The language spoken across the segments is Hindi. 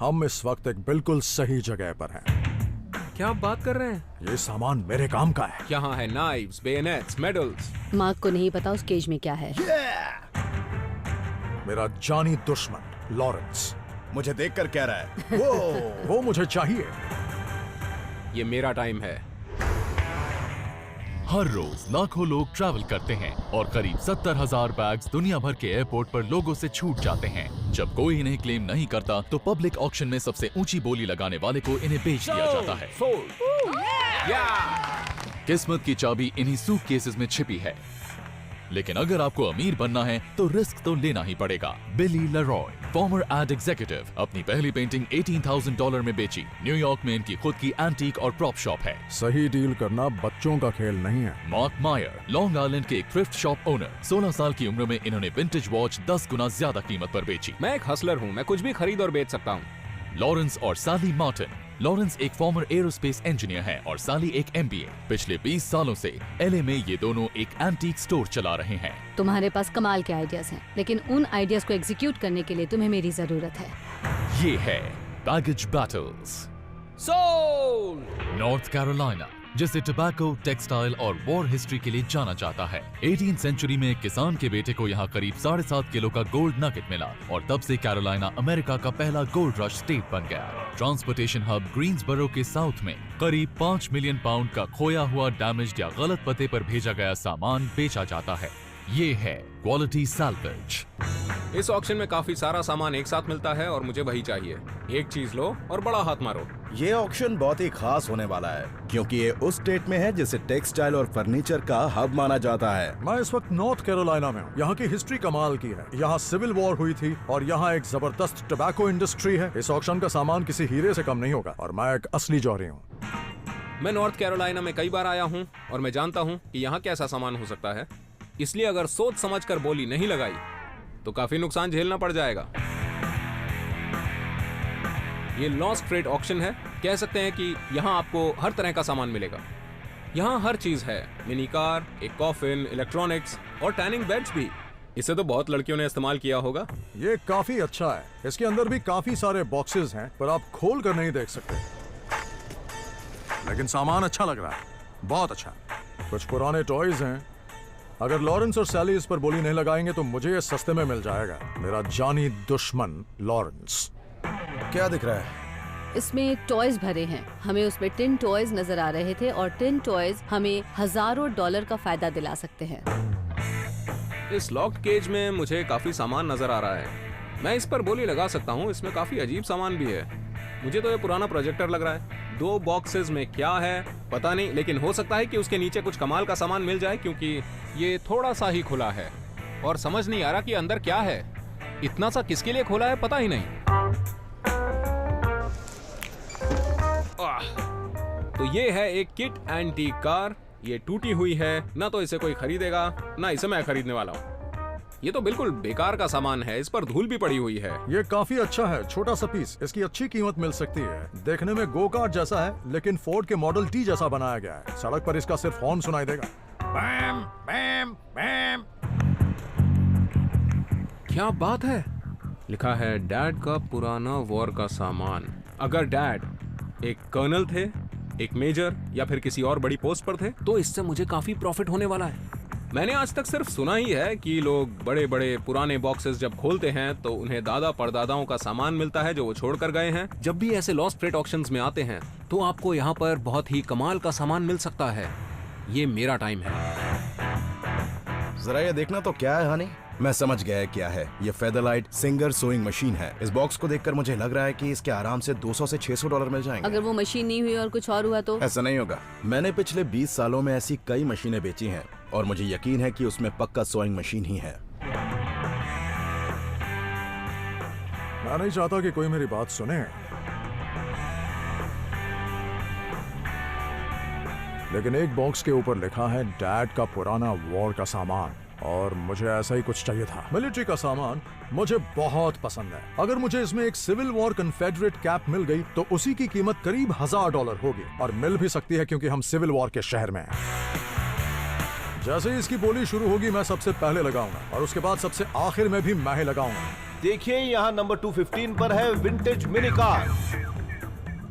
हम इस वक्त एक बिल्कुल सही जगह पर हैं। क्या आप बात कर रहे हैं? ये सामान मेरे काम का है। यहाँ है नाइव्स, बेयनेट्स, मेडल्स। मार्क को नहीं पता उस केज में क्या है। मेरा जानी दुश्मन लॉरेंस मुझे देखकर कह रहा है वो मुझे चाहिए। ये मेरा टाइम है। हर रोज लाखों लोग ट्रैवल करते हैं और करीब 70,000 बैग्स दुनिया भर के एयरपोर्ट पर लोगों से छूट जाते हैं। जब कोई इन्हें क्लेम नहीं करता तो पब्लिक ऑक्शन में सबसे ऊंची बोली लगाने वाले को इन्हें बेच दिया जाता है। किस्मत की चाबी इन्हीं सूटकेसेस में छिपी है, लेकिन अगर आपको अमीर बनना है तो रिस्क तो लेना ही पड़ेगा। बिली लेरॉय, फॉर्मर एड एग्जीक्यूटिव, अपनी पहली पेंटिंग $18,000 में बेची। न्यूयॉर्क में इनकी खुद की एंटीक और प्रॉप शॉप है। सही डील करना बच्चों का खेल नहीं है। मार्क मायर, लॉन्ग आइलैंड के एक थ्रिफ्ट शॉप ओनर, 16 साल की उम्र में इन्होंने विंटेज वॉच 10 गुना ज्यादा कीमत पर बेची। मैं एक हसलर हूँ, मैं कुछ भी खरीद और बेच सकता हूँ। लॉरेंस और सैली मार्टिन। लॉरेंस एक फॉर्मर एरोस्पेस इंजीनियर है और सैली एक MBA। पिछले 20 सालों से LA में ये दोनों एक एंटीक स्टोर चला रहे हैं। तुम्हारे पास कमाल के आइडियाज हैं, लेकिन उन आइडियाज को एग्जीक्यूट करने के लिए तुम्हें मेरी जरूरत है। ये है baggage battles. Soul! North Carolina, जिसे टबैको, टेक्सटाइल और वॉर हिस्ट्री के लिए जाना जाता है। 18th सेंचुरी में एक किसान के बेटे को यहाँ करीब 7.5 किलो का गोल्ड नगेट मिला और तब से कैरोलिना अमेरिका का पहला गोल्ड रश स्टेट बन गया। ट्रांसपोर्टेशन हब ग्रीन्सबरो के साउथ में करीब 5 मिलियन पाउंड का खोया हुआ, डैमेज्ड या गलत पते पर भेजा गया सामान बेचा जाता है। ये है क्वालिटी सैल्वेज। इस ऑक्शन में काफी सारा सामान एक साथ मिलता है और मुझे वही चाहिए। एक चीज लो और बड़ा हाथ मारो। ये ऑक्शन बहुत ही खास होने वाला है क्योंकि ये उस स्टेट में है जिसे टेक्सटाइल और फर्नीचर का हब माना जाता है। मैं इस वक्त नॉर्थ कैरोलिना में हूँ। यहाँ की हिस्ट्री कमाल की है। यहाँ सिविल वॉर हुई थी और यहाँ एक जबरदस्त टबैको इंडस्ट्री है। इस ऑक्शन का सामान किसी हीरे से कम नहीं होगा और मैं एक असली जौहरी हूँ। मैं नॉर्थ कैरोलिना में कई बार आया हूँ और मैं जानता हूँ कि यहाँ कैसा सामान हो सकता है, इसलिए अगर सोच समझकर बोली नहीं लगाई तो काफी नुकसान झेलना पड़ जाएगा। ये लॉस्ट फ्रेट ऑक्शन है। कह सकते हैं कि यहाँ आपको हर तरह का सामान मिलेगा। यहाँ हर चीज है, मिनी कार, एक कॉफिन, इलेक्ट्रॉनिक्स और टैनिंग बेड्स भी। इसे तो बहुत लड़कियों ने इस्तेमाल किया होगा। ये काफी अच्छा है। इसके अंदर भी काफी सारे बॉक्सेस हैं, पर आप खोल कर नहीं देख सकते। लेकिन सामान अच्छा लग रहा है, बहुत अच्छा। कुछ पुराने टॉयज हैं। अगर लॉरेंस और सैली इस पर बोली नहीं लगाएंगे तो मुझे ये सस्ते में मिल जाएगा। मेरा जानी दुश्मन लॉरेंस। क्या दिख रहा है? इसमें टॉयज भरे हैं। हमें उसमें 10 टॉयज नजर आ रहे थे और 10 टॉयज हमें हजारों डॉलर का फायदा दिला सकते हैं। इस लॉक्ड केज में मुझे काफी सामान नजर आ रहा है। मैं इस पर बोली लगा सकता हूँ। इसमें काफी अजीब सामान भी है। मुझे तो ये पुराना प्रोजेक्टर लग रहा है। 2 बॉक्सेस में क्या है पता नहीं, लेकिन हो सकता है कि उसके नीचे कुछ कमाल का सामान मिल जाए क्योंकि ये थोड़ा सा ही खुला है और समझ नहीं आ रहा कि अंदर क्या है। इतना सा किसके लिए खोला है पता ही नहीं। तो ये है एक किट एंटीक कार। ये टूटी हुई है, ना तो इसे कोई खरीदेगा ना इसे मैं खरीदने वाला हूँ। ये तो बिल्कुल बेकार का सामान है। इस पर धूल भी पड़ी हुई है। ये काफी अच्छा है, छोटा सा पीस। इसकी अच्छी कीमत मिल सकती है। देखने में गो कार्ट जैसा है, लेकिन फोर्ड के मॉडल T जैसा बनाया गया है। सड़क पर इसका सिर्फ हॉर्न सुनाई देगा। बैम, बैम, बैम। क्या बात है? लिखा है डैड का पुराना वॉर का सामान। अगर डैड एक कर्नल थे, एक मेजर या फिर किसी और बड़ी पोस्ट पर थे तो इससे मुझे काफी प्रॉफिट होने वाला है। मैंने आज तक सिर्फ सुना ही है कि लोग बड़े बड़े पुराने बॉक्सेस जब खोलते हैं तो उन्हें दादा परदादाओं का सामान मिलता है जो वो छोड़ कर गए हैं। जब भी ऐसे लॉस्ट फ्रेट ऑक्शंस में आते हैं तो आपको यहाँ पर बहुत ही कमाल का सामान मिल सकता है। ये मेरा टाइम है। जरा ये देखना तो क्या है हनी? मैं समझ गया है क्या है। ये फेदरलाइट सिंगर सोइंग मशीन है। इस बॉक्स को देखकर मुझे लग रहा है कि इसके आराम से 200 से $600 मिल जाएंगे। अगर वो मशीन नहीं हुई और कुछ और हुआ तो? ऐसा नहीं होगा। मैंने पिछले 20 सालों में ऐसी कई मशीनें बेची हैं और मुझे यकीन है कि उसमें पक्का सोइंग मशीन ही है। मैं नहीं चाहता कि कोई मेरी बात सुने, लेकिन एक बॉक्स के ऊपर लिखा है डैड का पुराना वॉर का सामान और मुझे ऐसा ही कुछ चाहिए था। मिलिट्री का सामान मुझे बहुत पसंद है। अगर मुझे इसमें एक सिविल वॉर कन्फेडरेट कैप मिल गई तो उसी की कीमत करीब $1000 होगी और मिल भी सकती है क्योंकि हम सिविल वॉर के शहर में हैं। जैसे ही इसकी बोली शुरू होगी मैं सबसे पहले लगाऊंगा और उसके बाद सबसे आखिर में भी मैं ही लगाऊंगा। देखिए यहाँ नंबर 215 पर है विंटेज मिनी कार।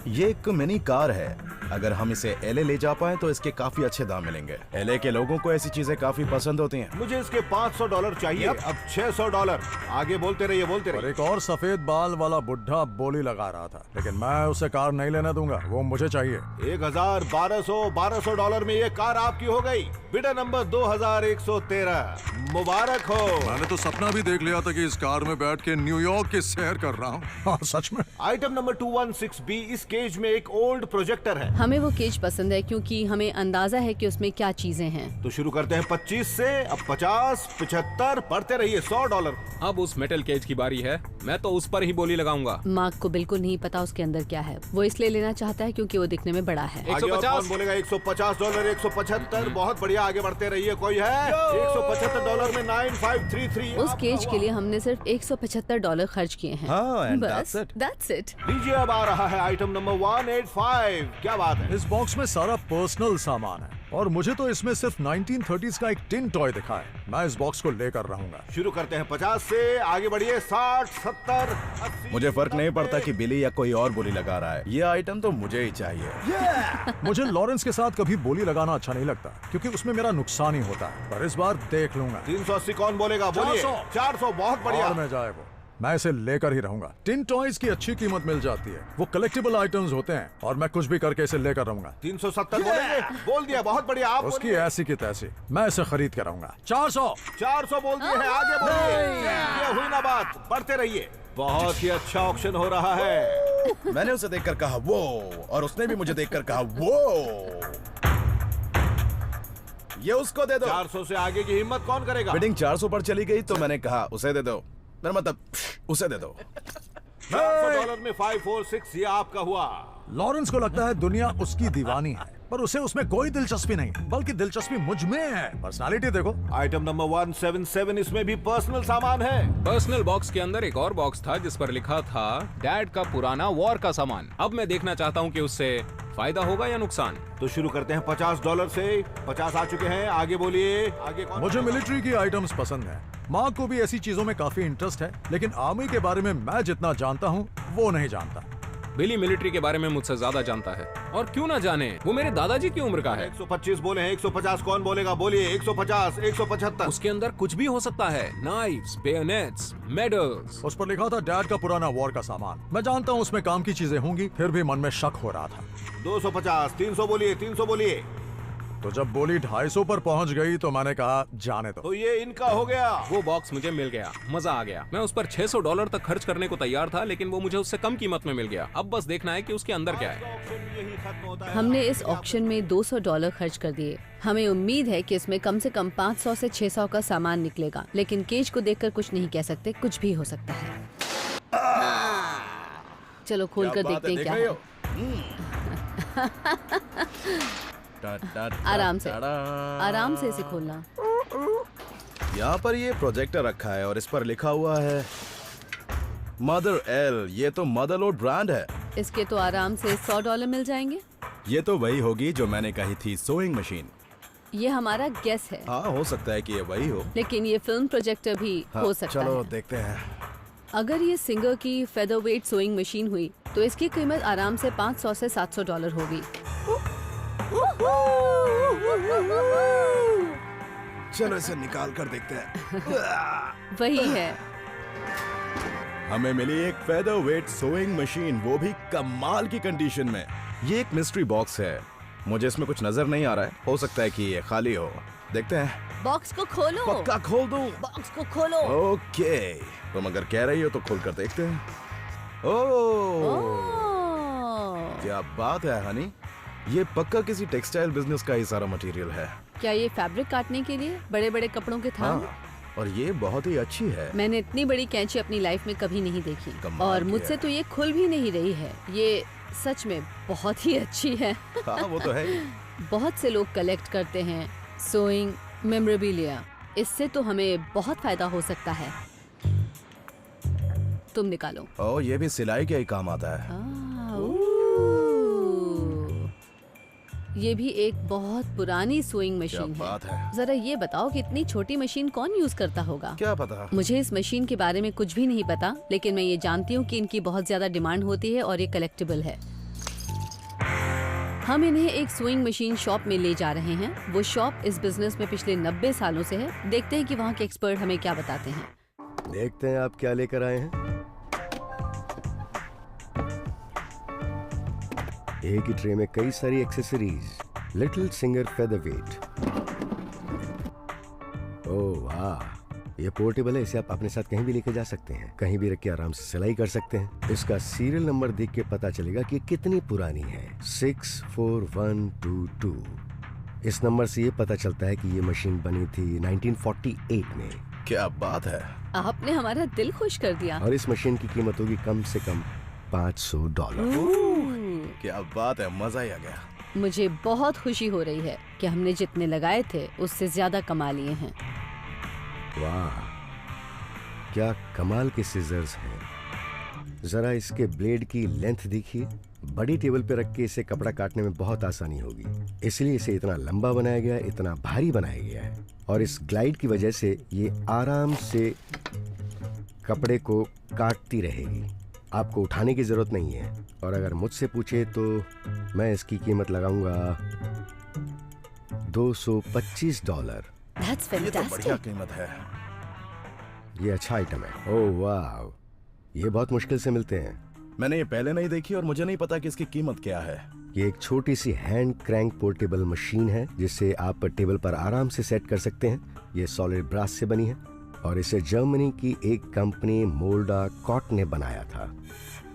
ये एक मिनी कार है। अगर हम इसे एलए ले जा पाए तो इसके काफी अच्छे दाम मिलेंगे। एलए के लोगों को ऐसी चीजें काफी पसंद होती हैं। मुझे इसके $500 चाहिए। अब $600। आगे बोलते रहिए, बोलते और रहिए। एक और सफेद बाल वाला बुढ़ा बोली लगा रहा था, लेकिन मैं उसे कार नहीं लेने दूंगा, वो मुझे चाहिए। $1200 में ये कार आपकी हो गई। Bidder number 2113। मुबारक हो। मैंने तो सपना भी देख लिया था कि इस कार में बैठ के न्यूयॉर्क की सैर कर रहा हूँ। हाँ, सच में। Item number 216B। इस केज में एक ओल्ड प्रोजेक्टर है। हमें वो केज पसंद है क्योंकि हमें अंदाजा है कि उसमें क्या चीजें हैं। तो शुरू करते हैं 25 से। अब 50, 75 बढ़ते रहिए। $100। अब उस मेटल केज की बारी है। मैं तो उस पर ही बोली लगाऊंगा। मार्क को बिल्कुल नहीं पता उसके अंदर क्या है। वो इसलिए लेना चाहता है क्योंकि वो दिखने में बड़ा है। आगे और 150। कौन बोलेगा? $150। 175। बहुत बढ़िया, आगे बढ़ते रहिए। कोई है? $175 में 9533। उस केज के लिए हमने सिर्फ $175 खर्च किए हैं। हाँ, and बस, that's it. that's it। लीजिए, अब आ रहा है आइटम नंबर 185। क्या बात है? इस बॉक्स में सारा पर्सनल सामान है और मुझे तो इसमें सिर्फ 1930s का एक टिन टॉय दिखा है। मैं इस बॉक्स को लेकर रहूंगा। शुरू करते हैं 50 से। आगे बढ़िए। 60, 70, 80। मुझे फर्क नहीं पड़ता कि बिली या कोई और बोली लगा रहा है। ये आइटम तो मुझे ही चाहिए। मुझे लॉरेंस के साथ कभी बोली लगाना अच्छा नहीं लगता क्योंकि उसमें मेरा नुकसान ही होता है, पर इस बार देख लूंगा। 380 कौन बोलेगा? बोलिए। 400। 400। बहुत बढ़िया। और में जाए वो, मैं इसे लेकर ही रहूंगा। टिन टॉयज की अच्छी कीमत मिल जाती है, वो कलेक्टिबल आइटम्स होते हैं और मैं कुछ भी करके इसे लेकर रहूंगा। 370 बोलेंगे? बोल दिया। बहुत बढ़िया। आप उसकी बोलिए। ऐसी की तैसी, मैं इसे खरीद कर रहूंगा। 400। 400 बोल दिए हैं। आगे बोलिए। ये हुई ना बात। बढ़ते रहिए। बहुत ही अच्छा ऑक्शन हो रहा है। मैंने उसे देखकर कहा वो, और उसने भी मुझे देखकर कहा वो। ये उसको दे दो। 400 से आगे की हिम्मत कौन करेगा? बिडिंग 400 पर चली गई तो मैंने कहा उसे दे दो। मेरा मतलब उसे दे दो। $400 में 546। ये आपका हुआ। लॉरेंस को लगता है दुनिया उसकी दीवानी है, पर उसे उसमें कोई दिलचस्पी नहीं, बल्कि दिलचस्पी मुझ में है। पर्सनालिटी देखो। Item number 177। इसमें भी पर्सनल सामान है। पर्सनल बॉक्स के अंदर एक और बॉक्स था जिस पर लिखा था डैड का पुराना वॉर का सामान। अब मैं देखना चाहता हूँ कि उससे फायदा होगा या नुकसान। तो शुरू करते हैं $50 से। 50 आ चुके हैं। आगे बोलिए। आगे कौन? मुझे मिलिट्री की आइटम्स पसंद है। माँ को भी ऐसी चीजों में काफी इंटरेस्ट है, लेकिन आर्मी के बारे में मैं जितना जानता हूँ वो नहीं जानता। बिली मिलिट्री के बारे में मुझसे ज्यादा जानता है, और क्यों ना जाने, वो मेरे दादाजी की उम्र का है। 125 बोले हैं। 150 कौन बोलेगा? बोलिए। 150, 175। उसके अंदर कुछ भी हो सकता है। Knives, bayonets, medals. उस पर लिखा था डैड का पुराना वॉर का सामान। मैं जानता हूँ उसमें काम की चीजें होंगी, फिर भी मन में शक हो रहा था। 250। 300 बोलिए। 300 बोलिए। तो जब बोली 250 पर पहुंच गई तो मैंने कहा जाने दो। तो ये इनका हो गया। वो बॉक्स मुझे मिल गया, मजा आ गया। मैं उस पर $600 तक खर्च करने को तैयार था, लेकिन वो मुझे उससे कम कीमत में मिल गया। अब बस देखना है कि उसके अंदर क्या है। यही खत्म होता है। हमने इस ऑक्शन में $200 खर्च कर दिए। हमें उम्मीद है कि इसमें कम से कम 500 से 600 का सामान निकलेगा, लेकिन केज को देखकर कुछ नहीं कह सकते, कुछ भी हो सकता है। चलो खोल कर देखते हैं क्या है। आराम से, आराम से इसे खोलना। यहाँ पर ये प्रोजेक्टर रखा है और इस पर लिखा हुआ है मदर एल। ये तो मदरलोड ब्रांड है। इसके तो आराम से $100 मिल जाएंगे। ये तो वही होगी जो मैंने कही थी, सोइंग मशीन। ये हमारा गेस है, हाँ, हो सकता है कि ये वही हो। लेकिन ये फिल्म प्रोजेक्टर भी हाँ, हो सकता चलो है। देखते हैं। अगर ये सिंगर की फेदरवेट सोइंग मशीन हुई तो इसकी कीमत आराम से $500 से $700 होगी। चलो इसे निकाल कर देखते हैं। वही है। हमें मिली एक फेदरवेट सोइंग मशीन, वो भी कमाल की कंडीशन में। ये एक मिस्ट्री बॉक्स है, मुझे इसमें कुछ नजर नहीं आ रहा है। हो सकता है कि ये खाली हो। देखते हैं। बॉक्स को खोलो। पक्का खोल दूं? बॉक्स को खोलो। ओके, तुम अगर कह रही हो तो खोल कर देखते हैं। ओह, क्या बात है हनी, ये पक्का किसी टेक्सटाइल बिजनेस का ही सारा मटेरियल है। क्या ये फैब्रिक काटने के लिए? बड़े बड़े कपड़ों के थान? हाँ, और ये बहुत ही अच्छी है। मैंने इतनी बड़ी कैंची अपनी लाइफ में कभी नहीं देखी, कमाल और की मुझसे है। तो ये खुल भी नहीं रही है। ये सच में बहुत ही अच्छी है। हाँ, वो तो है ही। बहुत से लोग कलेक्ट करते हैं सोइंग मेमोरेबिलिया। इससे तो हमें बहुत फायदा हो सकता है। तुम निकालो। ओ, ये भी सिलाई के ही काम आता है। ये भी एक बहुत पुरानी सोइंग क्या मशीन है। बात है। जरा ये बताओ कि इतनी छोटी मशीन कौन यूज करता होगा? क्या पता। मुझे इस मशीन के बारे में कुछ भी नहीं पता, लेकिन मैं ये जानती हूँ कि इनकी बहुत ज्यादा डिमांड होती है और ये कलेक्टिबल है। हम इन्हें एक सोइंग मशीन शॉप में ले जा रहे हैं। वो शॉप इस बिजनेस में पिछले 90 सालों से है। देखते हैं कि वहाँ के एक्सपर्ट हमें क्या बताते हैं। देखते हैं आप क्या लेकर आए हैं। एक ही ट्रे में कई सारी accessories. Little Singer featherweight. Oh वाह, ये पोर्टेबल है। इसे आप अपने साथ कहीं भी लेके जा सकते हैं, कहीं भी रख के आराम से सिलाई कर सकते हैं। इसका सीरियल नंबर देख के पता चलेगा कि कितनी पुरानी है। 64122। इस नंबर से ये पता चलता है कि ये मशीन बनी थी 1948 में। क्या बात है। आपने हमारा दिल खुश कर दिया। और इस मशीन की कीमत होगी कम से कम $500। क्या बात है, मजा ही आ गया। मुझे बहुत खुशी हो रही है कि हमने जितने लगाए थे उससे ज्यादा कमा लिए हैं। वाह, क्या कमाल के सीजर्स हैं। जरा इसके ब्लेड की लेंथ देखिए। बड़ी टेबल पे रख के इसे कपड़ा काटने में बहुत आसानी होगी, इसलिए इसे इतना लंबा बनाया गया है, इतना भारी बनाया गया है। और इस ग्लाइड की वजह से ये आराम से कपड़े को काटती रहेगी। आपको उठाने की जरूरत नहीं है। और अगर मुझसे पूछे तो मैं इसकी कीमत लगाऊंगा $225। That's ये तो बढ़िया fantastic. कीमत है। ये अच्छा आइटम है। ओह वाह, ये बहुत मुश्किल से मिलते हैं। मैंने ये पहले नहीं देखी और मुझे नहीं पता कि इसकी कीमत क्या है। ये एक छोटी सी हैंड क्रैंक पोर्टेबल मशीन है जिसे आप टेबल पर आराम से सेट कर सकते हैं। ये सॉलिड ब्रास से बनी है और इसे जर्मनी की एक कंपनी मोल्डा कॉट ने बनाया था।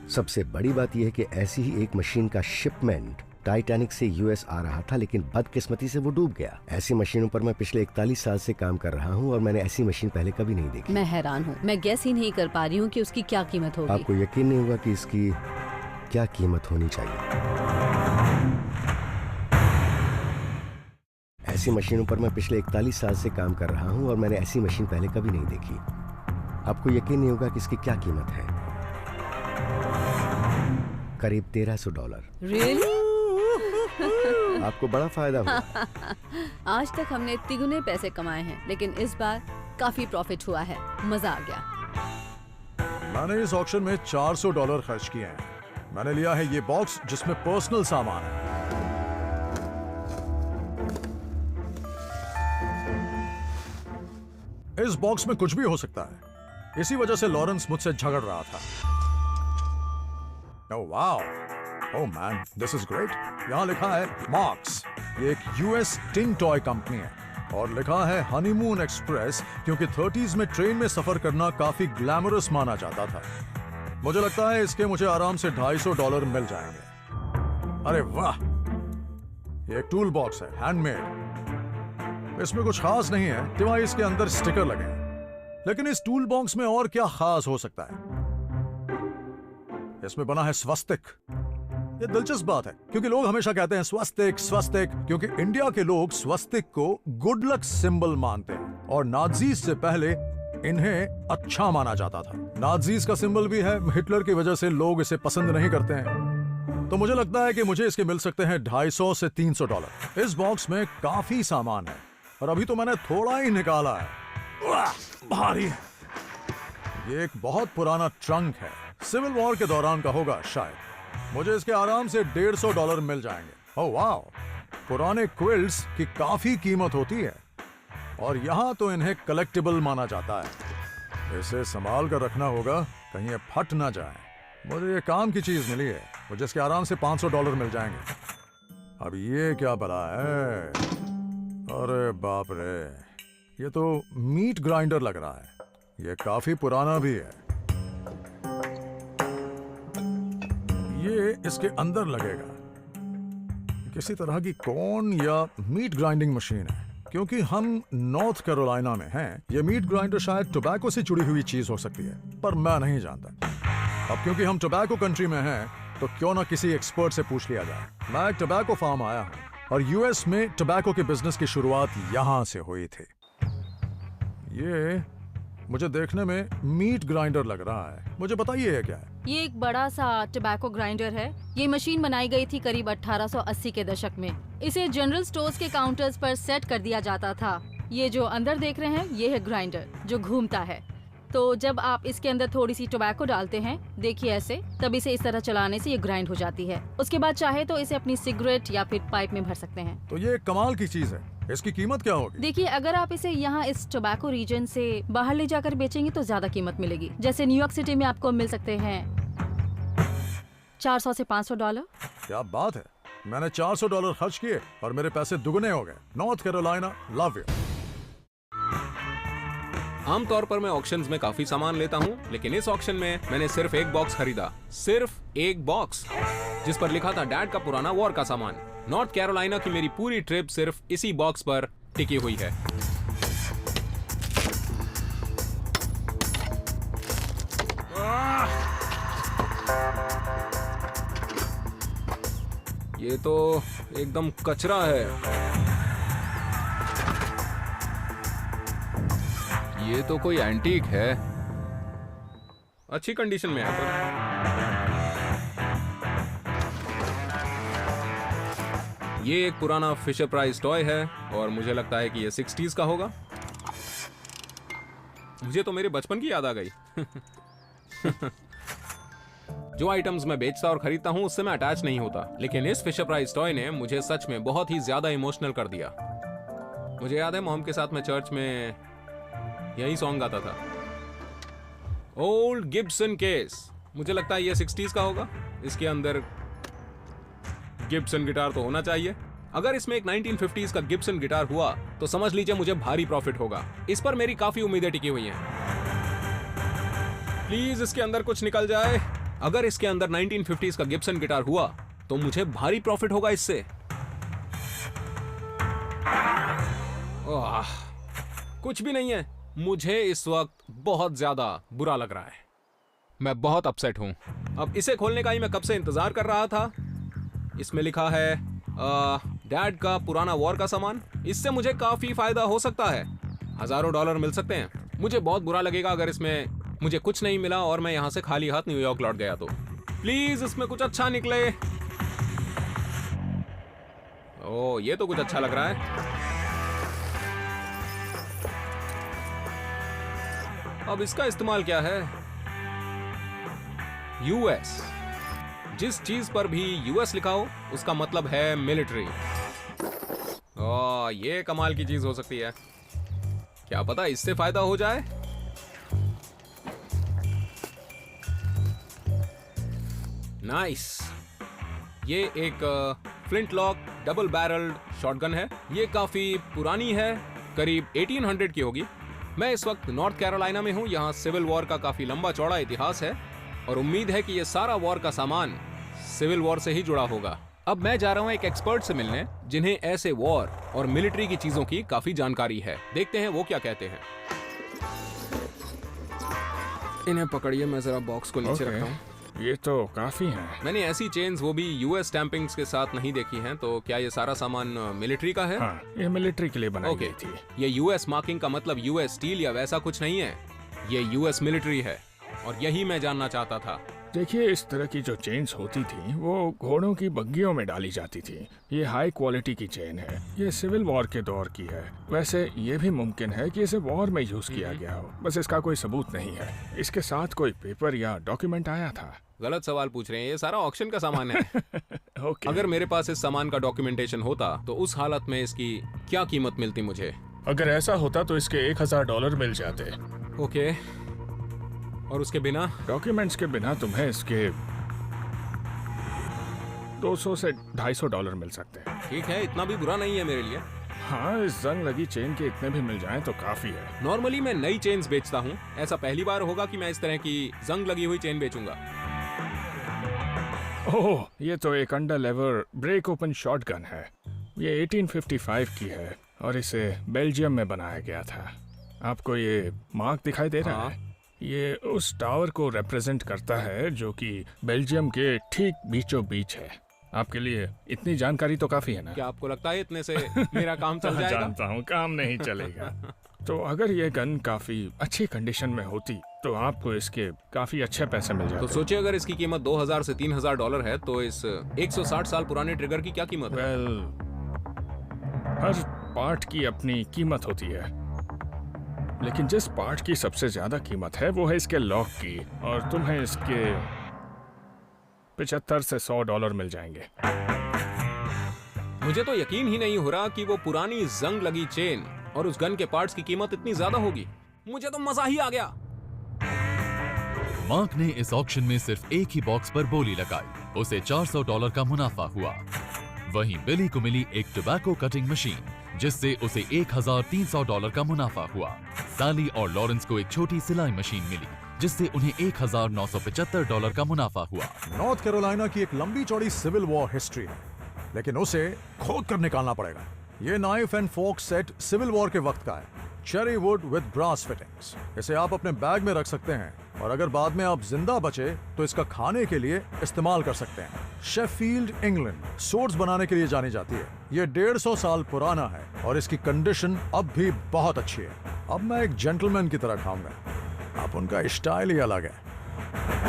सबसे बड़ी बात यह है कि ऐसी ही एक मशीन का शिपमेंट टाइटैनिक से यूएस आ रहा था, लेकिन बदकिस्मती से वो डूब गया। ऐसी मशीनों पर मैं पिछले 41 साल से काम कर रहा हूँ और मैंने ऐसी मशीन पहले कभी नहीं देखी। मैं हैरान हूँ। मैं गैस ही नहीं कर पा रही हूँ कि उसकी क्या कीमत होगी। आपको यकीन नहीं होगा कि इसकी क्या कीमत होनी चाहिए। ऐसी मशीनों पर मैं पिछले 41 साल से काम कर रहा हूँ और मैंने ऐसी मशीन पहले कभी नहीं देखी। आपको यकीन नहीं होगा कि इसकी क्या कीमत है। करीब $1300। Really? आपको बड़ा फायदा हुआ। आज तक हमने तिगुने पैसे कमाए हैं, लेकिन इस बार काफी प्रॉफिट हुआ है। मजा आ गया। मैंने इस ऑक्शन में $400 खर्च किए हैं। मैंने लिया है ये बॉक्स जिसमें पर्सनल सामान है। इस बॉक्स में कुछ भी हो सकता है। इसी वजह से लॉरेंस मुझसे झगड़ रहा था। Oh wow, oh man, this is great. यहाँ लिखा है मार्क्स। ये एक यूएस टिन टॉय कंपनी है और लिखा है हनीमून एक्सप्रेस, क्योंकि 30s में ट्रेन में सफर करना काफी ग्लैमरस माना जाता था। मुझे लगता है इसके मुझे आराम से $250 मिल जाएंगे। अरे वाह, ये एक टूल बॉक्स है, हैंडमेड। इसमें कुछ खास नहीं है, सिवाय इसके अंदर स्टिकर लगे हैं। लेकिन इस टूल बॉक्स में और क्या खास हो सकता है? इसमें बना है स्वस्तिक। ये दिलचस्प बात है क्योंकि लोग हमेशा कहते हैं स्वस्तिक स्वस्तिक, क्योंकि इंडिया के लोग स्वस्तिक को गुड लक सिंबल मानते हैं और नाज़ीज से पहले इन्हें अच्छा माना जाता था। नाज़ीज का सिंबल भी है। हिटलर की वजह से लोग इसे पसंद नहीं करते हैं। तो मुझे लगता है कि मुझे इसके मिल सकते हैं $250 से $300। इस बॉक्स में काफी सामान है और अभी तो मैंने थोड़ा ही निकाला है। वाह, भारी है। ये एक बहुत पुराना ट्रंक है, सिविल वॉर के दौरान का होगा शायद। मुझे इसके आराम से $150 मिल जाएंगे। ओह वाह, पुराने क्विल्ट्स की काफी कीमत होती है और यहाँ तो इन्हें कलेक्टिबल माना जाता है। इसे संभाल कर रखना होगा, कहीं ये फट ना जाए। मुझे ये काम की चीज मिली है, मुझे इसके आराम से $500 मिल जाएंगे। अब ये क्या बला है? अरे बाप रे, ये तो मीट ग्राइंडर लग रहा है। ये काफी पुराना भी है। ये इसके अंदर लगेगा। किसी तरह की कॉर्न या मीट ग्राइंडिंग मशीन है। क्योंकि हम नॉर्थ कैरोलिना में हैं, ये मीट ग्राइंडर शायद टोबैको से जुड़ी हुई चीज हो सकती है, पर मैं नहीं जानता। अब क्योंकि हम टोबैको कंट्री में हैं, तो क्यों ना किसी एक्सपर्ट से पूछ लिया जाए। मैं एक टोबैको फार्म आया हूँ और यूएस में टोबैको के बिजनेस की शुरुआत यहाँ से हुई थी। ये मुझे देखने में मीट ग्राइंडर लग रहा है। मुझे बताइए ये क्या है? ये एक बड़ा सा टबैको ग्राइंडर है। ये मशीन बनाई गई थी करीब 1880 के दशक में। इसे जनरल स्टोर्स के काउंटर्स पर सेट कर दिया जाता था। ये जो अंदर देख रहे हैं ये है ग्राइंडर जो घूमता है। तो जब आप इसके अंदर थोड़ी सी टोबैको डालते हैं, देखिए ऐसे, तब इसे इस तरह चलाने से ये ग्राइंड हो जाती है। उसके बाद चाहे तो इसे अपनी सिगरेट या फिर पाइप में भर सकते हैं। तो ये एक कमाल की चीज है। इसकी कीमत क्या होगी? देखिए, अगर आप इसे यहाँ इस टोबैको रीजन से बाहर ले जाकर बेचेंगे तो ज्यादा कीमत मिलेगी। जैसे न्यूयॉर्क सिटी में आपको मिल सकते हैं 400 से $500। क्या बात है, मैंने $400 खर्च किए और मेरे पैसे दुगने हो गए। North Carolina, love you. आमतौर पर मैं ऑक्शंस में काफी सामान लेता हूँ, लेकिन इस ऑक्शन में मैंने सिर्फ एक बॉक्स खरीदा। सिर्फ एक बॉक्स, जिस पर लिखा था डैड का पुराना वॉर का सामान। नॉर्थ कैरोलिना की मेरी पूरी ट्रिप सिर्फ इसी बॉक्स पर टिकी हुई है। ये तो एकदम कचरा है। ये तो कोई एंटीक है। अच्छी कंडीशन में है पर। ये एक पुराना फिशर प्राइस टॉय है और मुझे लगता है कि ये 60s का होगा। मुझे तो मेरे बचपन की याद आ गई। जो आइटम्स मैं बेचता और खरीदता हूं उससे मैं अटैच नहीं होता, लेकिन इस फिशर प्राइस टॉय ने मुझे सच में बहुत ही ज्यादा इमोशनल कर दिया। मुझे याद है मॉम के साथ मैं चर्च में यही सॉन्ग गाता था, ओल्ड गिब्सन केस। मुझे लगता है ये 60s का होगा। इसके अंदर गिब्सन गिटार तो होना चाहिए। अगर इसमें एक 1950s का गिब्सन गिटार हुआ तो समझ लीजिए मुझे भारी प्रॉफिट होगा। इस पर मेरी काफी उम्मीदें टिकी हुई हैं। प्लीज इसके अंदर कुछ निकल जाए। अगर इसके अंदर 1950s का गिब्सन गिटार हुआ तो मुझे भारी प्रॉफिट होगा इससे। कुछ भी नहीं है। मुझे इस वक्त बहुत ज्यादा बुरा लग रहा है। मैं बहुत अपसेट हूं। अब इसे खोलने का ही मैं कब से इंतजार कर रहा था। इसमें लिखा है डैड का पुराना वॉर का सामान। इससे मुझे काफी फायदा हो सकता है। हजारों डॉलर मिल सकते हैं। मुझे बहुत बुरा लगेगा अगर इसमें मुझे कुछ नहीं मिला और मैं यहां से खाली हाथ न्यूयॉर्क लौट गया तो। प्लीज इसमें कुछ अच्छा निकले। ओह, ये तो कुछ अच्छा लग रहा है। अब इसका इस्तेमाल क्या है? यूएस। जिस चीज पर भी यूएस लिखा हो उसका मतलब है मिलिट्री। ये कमाल की चीज हो सकती है। क्या पता इससे फायदा हो जाए। नाइस। ये एक flint lock double barrelled shotgun है। ये काफी पुरानी है, करीब 1800 की होगी। मैं इस वक्त नॉर्थ कैरोलिना में हूँ। यहाँ सिविल वॉर का काफी लंबा चौड़ा इतिहास है और उम्मीद है कि ये सारा वॉर का सामान सिविल वॉर से ही जुड़ा होगा। अब मैं जा रहा हूँ एक एक्सपर्ट से मिलने जिन्हें ऐसे वॉर और मिलिट्री की चीजों की काफी जानकारी है। देखते हैं वो क्या कहते हैं। इन्हें पकड़िए, मैं जरा बॉक्स को नीचे रखता हूँ। ये तो काफी है। मैंने ऐसी चेन्स वो भी यूएस स्टैंपिंग्स के साथ नहीं देखी हैं। तो क्या ये सारा सामान मिलिट्री का है? हाँ, ये मिलिट्री के लिए बनाई गई थी। ये यूएस मार्किंग का मतलब यूएस स्टील या वैसा कुछ नहीं है। ये यूएस मिलिट्री है और यही मैं जानना चाहता था। देखिए, इस तरह की जो चेन्स होती थी वो घोड़ों की बग्गियों में डाली जाती थी। ये हाई क्वालिटी की चेन है। ये सिविल वॉर के दौर की है। वैसे ये भी मुमकिन है कि इसे वॉर में यूज किया गया हो, बस इसका कोई सबूत नहीं है। इसके साथ कोई पेपर या डॉक्यूमेंट आया था? गलत सवाल पूछ रहे हैं। ये सारा ऑक्शन का सामान है। ओके। अगर मेरे पास इस सामान का डॉक्यूमेंटेशन होता तो उस हालत में इसकी क्या कीमत मिलती मुझे? अगर ऐसा होता तो इसके $1000 मिल जाते। ओके। और उसके बिना? डॉक्यूमेंट्स के बिना तुम्हें इसके $200 से $250 मिल सकते हैं। ठीक है, इतना भी बुरा नहीं है मेरे लिए। हाँ, इस जंग लगी चेन के इतने भी मिल जाएं तो काफी है। नॉर्मली मैं नई चेन्स बेचता हूँ। ऐसा पहली बार होगा कि मैं इस तरह की जंग लगी हुई चेन बेचूंगा। ओह, ये तो एक अंडर लेवर ब्रेक ओपन शॉटगन है। ये 1855 की है और इसे बेल्जियम में बनाया गया था। आपको ये मार्क दिखाई दे रहा है? ये उस टावर को रिप्रेजेंट करता है जो कि बेल्जियम के ठीक बीचों बीच है। आपके लिए इतनी जानकारी तो काफी है ना? क्या आपको लगता है इतने से मेरा काम चल जाएगा? जानता हूँ काम नहीं चलेगा। तो अगर ये गन काफी अच्छी कंडीशन में होती तो आपको इसके काफी अच्छे पैसे मिल तो जाते। सोचिए अगर इसकी कीमत 2000 से 3000 डॉलर है तो इस 160 साल पुराने ट्रिगर की क्या कीमत है? वेल, हर पार्ट की अपनी कीमत होती है, लेकिन जिस पार्ट की सबसे ज्यादा कीमत है वो है इसके लॉक की, और तुम्हें इसके 75 से $100 मिल जाएंगे। मुझे तो यकीन ही नहीं हो रहा कि वो पुरानी जंग लगी चेन और उस गन के पार्ट्स की कीमत इतनी ज्यादा होगी। मुझे तो मजा ही आ गया। मार्क ने इस ऑक्शन में सिर्फ एक ही बॉक्स पर बोली लगाई, उसे $400 का मुनाफा हुआ। वहीं बिली को मिली एक टोबैको कटिंग मशीन, जिससे उसे $1300 का मुनाफा हुआ। सैली और लॉरेंस को एक छोटी सिलाई मशीन मिली, जिससे उन्हें $1975 का मुनाफा हुआ। नॉर्थ कैरोलिना की एक लंबी चौड़ी सिविल वॉर हिस्ट्री है, लेकिन उसे खोद कर निकालना पड़ेगा। ये knife and fork set civil war के वक्त का है, cherry wood with brass fittings. इसे आप अपने बैग में रख सकते हैं, और अगर बाद में आप जिंदा बचे तो इसका खाने के लिए इस्तेमाल कर सकते हैं। शेफील्ड इंग्लैंड सोर्ड्स बनाने के लिए जानी जाती है। ये 150 साल पुराना है और इसकी कंडीशन अब भी बहुत अच्छी है। अब मैं एक जेंटलमैन की तरह खाऊंगा। अब उनका स्टाइल ही अलग है।